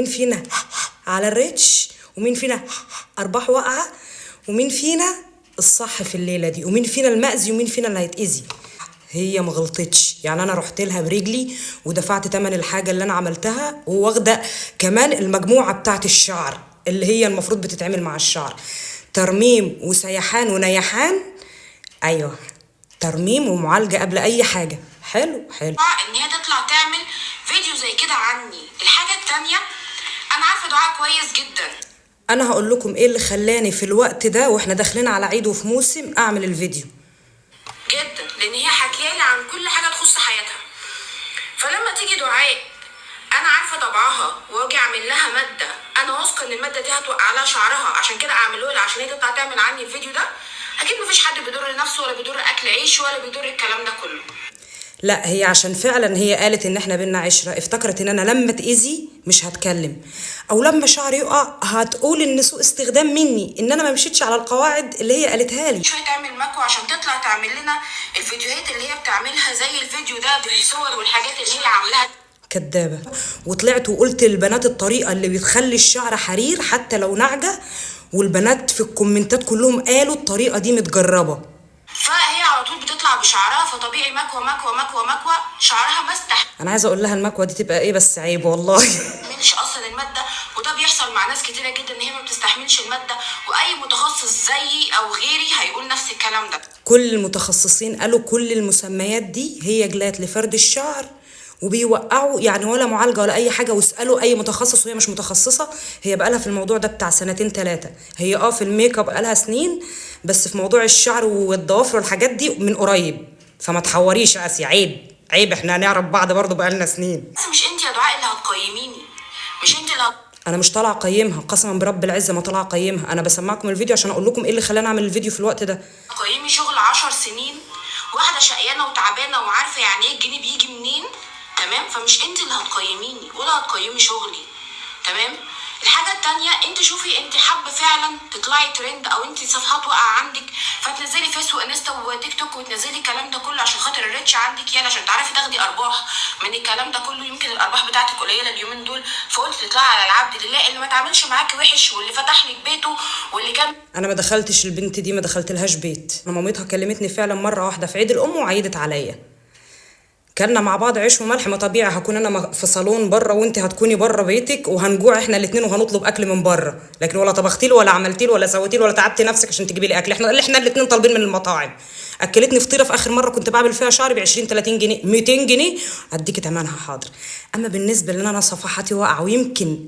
مين فينا على الريتش، ومين فينا ارباح واقعه، ومين فينا الصح في الليله دي، ومين فينا المأذي، ومين فينا اللي هيتأذي. هي ما غلطتش، يعني انا رحت لها برجلي ودفعت ثمن الحاجه اللي انا عملتها، وواخده كمان المجموعه بتاعت الشعر اللي هي المفروض بتتعمل مع الشعر، ترميم وسيحان ونيحان. ايوه، ترميم ومعالجه قبل اي حاجه. حلو حلو. ان هي تطلع تعمل فيديو زي كده عني. الحاجه التانيه، انا عارفه دعاء كويس جدا. انا هقول لكم ايه اللي خلاني في الوقت ده واحنا داخلين على عيد وفي موسم اعمل الفيديو جدا، لان هي حكيالي عن كل حاجه تخص حياتها. فلما تيجي دعاء انا عارفه طبعها واجي اعمل لها ماده، انا واثقه ان الماده دي هتوقع لها شعرها، عشان كده اعمله لها عشان هي تطلع تعمل عني الفيديو ده. اكيد مفيش حد بيضر نفسه ولا بيضر اكل عيش ولا بيضر الكلام ده كله. لا، هي عشان فعلا هي قالت ان احنا بينا عشره، افتكرت ان انا لما اتاذي مش هتكلم، او لما شعري يقع هتقول ان سوء استخدام مني، ان انا ما مشيتش على القواعد اللي هي قالتها لي. شويه تعمل مكوى عشان تطلع تعمل لنا الفيديوهات اللي هي بتعملها زي الفيديو ده بالصور والحاجات اللي هي عاملاها. كدابه. وطلعت وقلت للبنات الطريقه اللي بتخلي الشعر حرير حتى لو نعجه، والبنات في الكومنتات كلهم قالوا الطريقه دي متجربه. فهي على طول بتطلع بشعرها، فطبيعي مكوى مكوى مكوى مكوى شعرها ما انا عايزه اقول لها المكوى دي تبقى ايه، بس عيب والله. بتستحملش اصلا الماده، وده بيحصل مع ناس كتيره جدا ان هي ما بتستحملش الماده، واي متخصص زيي او غيري هيقول نفس الكلام ده. كل المتخصصين قالوا كل المسميات دي هي جلات لفرد الشعر وبيوقعوا، يعني ولا معالجه ولا اي حاجه. واسالوا اي متخصص وهي مش متخصصه، هي بقالها في الموضوع ده بتاع 2-3 سنين. هي في الميك اب بقالها سنين، بس في موضوع الشعر والضوافر والحاجات دي من قريب. فما تحوريش يا اسيا، عيب عيب، احنا هنعرف بعض برضه بقالنا سنين. بس مش انت يا دعاء اللي هتقيميني، مش انت اللي انا مش طالعه اقيمها، قسما برب العزه ما طالعه اقيمها. انا بسمعكم الفيديو عشان اقول لكم ايه اللي خلاني اعمل الفيديو في الوقت ده. تقيمي شغل 10 سنين، واحده شقيانه وتعبانه وعارفه يعني ايه الجنيه بيجي منين. تمام، فمش انت اللي هتقيميني ولا هتقيمي شغلي. تمام. الحاجه التانيه، انت شوفي انت حابه فعلا تطلعي ترند، او انت صفحات واقعه عندك فتنزلي فيس وانستا وتيك توك وتنزلي الكلام ده كله عشان خاطر الريتش عندك، يعني عشان تعرفي تاخدي ارباح من الكلام ده كله. يمكن الارباح بتاعتك قليله اليومين دول، فقلت تطلعي على العبد لله اللي ما تعملش معاكي وحش، واللي فتح لك بيته، واللي كان. انا ما دخلتش البنت دي، ما دخلت لهاش بيت. انا مامتها كلمتني فعلا مره واحده في عيد الام وعيدت عليا. كنا مع بعض عيش وملح، ما طبيعي هكون انا في صالون بره وانت هتكوني بره بيتك، وهنجوع احنا الاثنين وهنطلب اكل من بره. لكن ولا طبختي له ولا عملتي له ولا سويتي له ولا تعبتي نفسك عشان تجيبي لي اكل. احنا الاثنين طالبين من المطاعم. اكلتني فطيره في اخر مره كنت بعمل فيها شعري ب 20-30 جنيه، 200 جنيه اديكي ثمنها حاضر. اما بالنسبه لان انا صفحاتي واقعه ويمكن